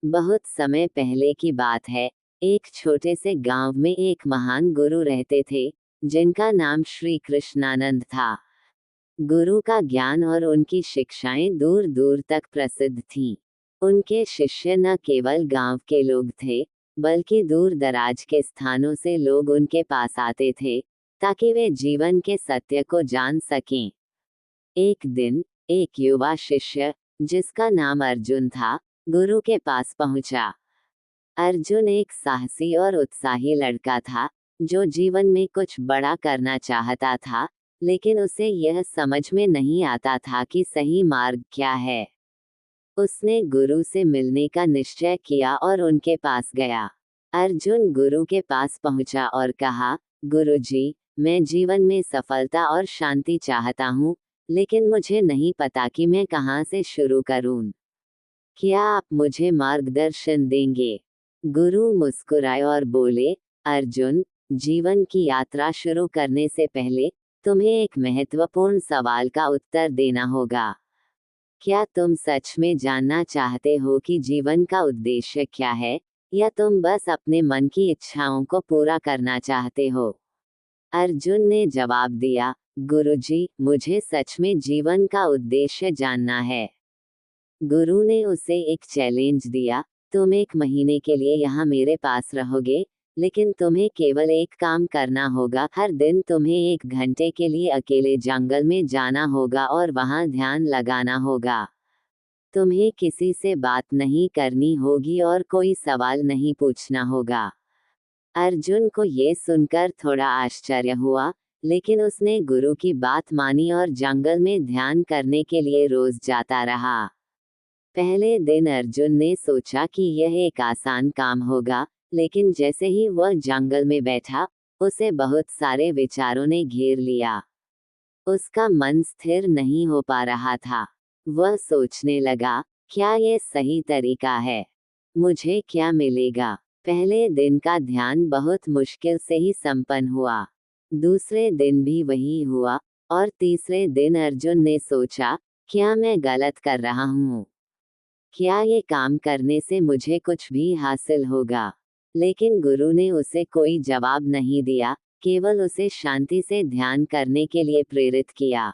बहुत समय पहले की बात है। एक छोटे से गांव में एक महान गुरु रहते थे, जिनका नाम श्री कृष्णानंद था। गुरु का ज्ञान और उनकी शिक्षाएं दूर दूर तक प्रसिद्ध थीं। उनके शिष्य न केवल गांव के लोग थे, बल्कि दूर दराज के स्थानों से लोग उनके पास आते थे, ताकि वे जीवन के सत्य को जान सकें। एक दिन एक युवा शिष्य, जिसका नाम अर्जुन था, गुरु के पास पहुंचा। अर्जुन एक साहसी और उत्साही लड़का था, जो जीवन में कुछ बड़ा करना चाहता था, लेकिन उसे यह समझ में नहीं आता था कि सही मार्ग क्या है। उसने गुरु से मिलने का निश्चय किया और उनके पास गया। अर्जुन गुरु के पास पहुंचा और कहा, गुरुजी, मैं जीवन में सफलता और शांति चाहता हूँ, लेकिन मुझे नहीं पता कि मैं कहाँ से शुरू करूँ। क्या आप मुझे मार्गदर्शन देंगे? गुरु मुस्कुराए और बोले, अर्जुन, जीवन की यात्रा शुरू करने से पहले तुम्हें एक महत्वपूर्ण सवाल का उत्तर देना होगा। क्या तुम सच में जानना चाहते हो कि जीवन का उद्देश्य क्या है, या तुम बस अपने मन की इच्छाओं को पूरा करना चाहते हो? अर्जुन ने जवाब दिया, गुरुजी, मुझे सच में जीवन का उद्देश्य जानना है। गुरु ने उसे एक चैलेंज दिया, तुम 1 महीने के लिए यहाँ मेरे पास रहोगे, लेकिन तुम्हें केवल एक काम करना होगा। हर दिन तुम्हें 1 घंटे के लिए अकेले जंगल में जाना होगा और वहाँ ध्यान लगाना होगा। तुम्हें किसी से बात नहीं करनी होगी और कोई सवाल नहीं पूछना होगा। अर्जुन को ये सुनकर थोड़ा आश्चर्य हुआ, लेकिन उसने गुरु की बात मानी और जंगल में ध्यान करने के लिए रोज जाता रहा। पहले दिन अर्जुन ने सोचा कि यह एक आसान काम होगा, लेकिन जैसे ही वह जंगल में बैठा, उसे बहुत सारे विचारों ने घेर लिया। उसका मन स्थिर नहीं हो पा रहा था। वह सोचने लगा, क्या यह सही तरीका है? मुझे क्या मिलेगा? पहले दिन का ध्यान बहुत मुश्किल से ही संपन्न हुआ। दूसरे दिन भी वही हुआ, और तीसरे दिन अर्जुन ने सोचा, क्या मैं गलत कर रहा हूँ? क्या ये काम करने से मुझे कुछ भी हासिल होगा? लेकिन गुरु ने उसे कोई जवाब नहीं दिया, केवल उसे शांति से ध्यान करने के लिए प्रेरित किया।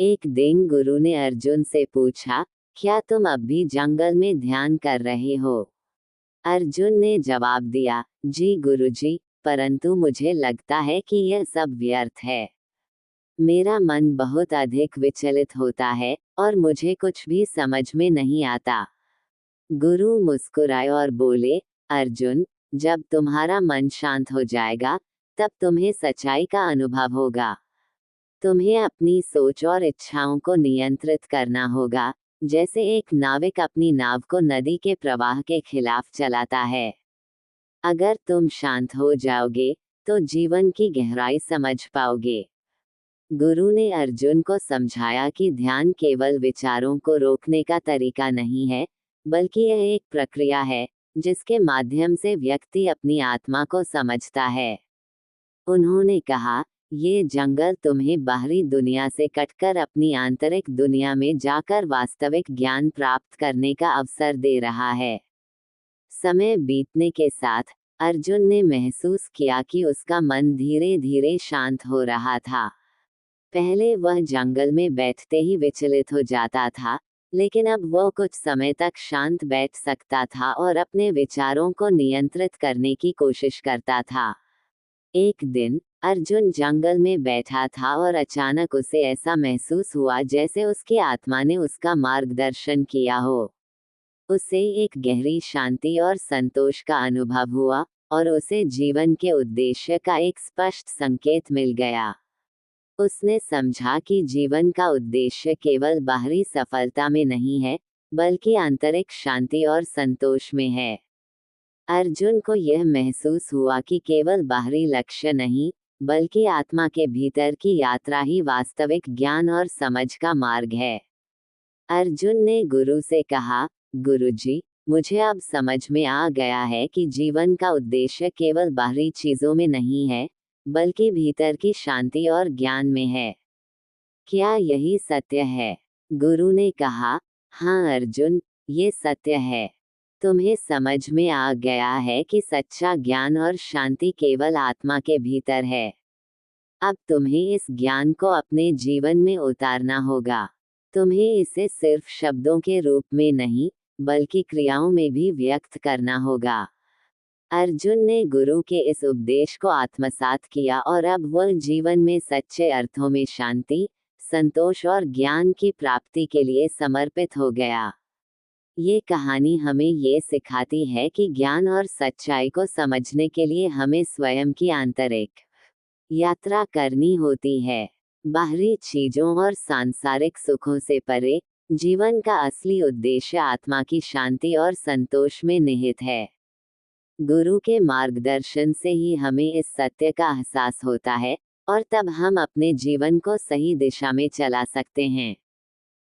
एक दिन गुरु ने अर्जुन से पूछा, क्या तुम अब भी जंगल में ध्यान कर रहे हो? अर्जुन ने जवाब दिया, जी गुरुजी, परंतु मुझे लगता है कि यह सब व्यर्थ है। मेरा मन बहुत अधिक विचलित होता है, और मुझे कुछ भी समझ में नहीं आता। गुरु मुस्कुराए और बोले, अर्जुन, जब तुम्हारा मन शांत हो जाएगा, तब तुम्हें सच्चाई का अनुभव होगा। तुम्हें अपनी सोच और इच्छाओं को नियंत्रित करना होगा, जैसे एक नाविक अपनी नाव को नदी के प्रवाह के खिलाफ चलाता है। अगर तुम शांत हो जाओगे, तो जीवन की गहराई समझ पाओगे। गुरु ने अर्जुन को समझाया कि ध्यान केवल विचारों को रोकने का तरीका नहीं है, बल्कि यह एक प्रक्रिया है, जिसके माध्यम से व्यक्ति अपनी आत्मा को समझता है। उन्होंने कहा, ये जंगल तुम्हें बाहरी दुनिया से कटकर अपनी आंतरिक दुनिया में जाकर वास्तविक ज्ञान प्राप्त करने का अवसर दे रहा है। समय बीतने के साथ अर्जुन ने महसूस किया कि उसका मन धीरे धीरे शांत हो रहा था। पहले वह जंगल में बैठते ही विचलित हो जाता था, लेकिन अब वह कुछ समय तक शांत बैठ सकता था और अपने विचारों को नियंत्रित करने की कोशिश करता था। एक दिन अर्जुन जंगल में बैठा था और अचानक उसे ऐसा महसूस हुआ जैसे उसकी आत्मा ने उसका मार्गदर्शन किया हो। उसे एक गहरी शांति और संतोष का अनुभव हुआ, और उसे जीवन के उद्देश्य का एक स्पष्ट संकेत मिल गया। उसने समझा कि जीवन का उद्देश्य केवल बाहरी सफलता में नहीं है, बल्कि आंतरिक शांति और संतोष में है। अर्जुन को यह महसूस हुआ कि केवल बाहरी लक्ष्य नहीं, बल्कि आत्मा के भीतर की यात्रा ही वास्तविक ज्ञान और समझ का मार्ग है। अर्जुन ने गुरु से कहा, गुरुजी, मुझे अब समझ में आ गया है कि जीवन का उद्देश्य केवल बाहरी चीजों में नहीं है, बल्कि भीतर की शांति और ज्ञान में है। क्या यही सत्य है? गुरु ने कहा, हाँ अर्जुन, ये सत्य है। तुम्हें समझ में आ गया है कि सच्चा ज्ञान और शांति केवल आत्मा के भीतर है। अब तुम्हें इस ज्ञान को अपने जीवन में उतारना होगा। तुम्हें इसे सिर्फ शब्दों के रूप में नहीं, बल्कि क्रियाओं में भी व्यक्त करना होगा। अर्जुन ने गुरु के इस उपदेश को आत्मसात किया और अब वह जीवन में सच्चे अर्थों में शांति, संतोष और ज्ञान की प्राप्ति के लिए समर्पित हो गया। ये कहानी हमें ये सिखाती है कि ज्ञान और सच्चाई को समझने के लिए हमें स्वयं की आंतरिक यात्रा करनी होती है। बाहरी चीजों और सांसारिक सुखों से परे, जीवन का असली उद्देश्य आत्मा की शांति और संतोष में निहित है। गुरु के मार्गदर्शन से ही हमें इस सत्य का एहसास होता है, और तब हम अपने जीवन को सही दिशा में चला सकते हैं।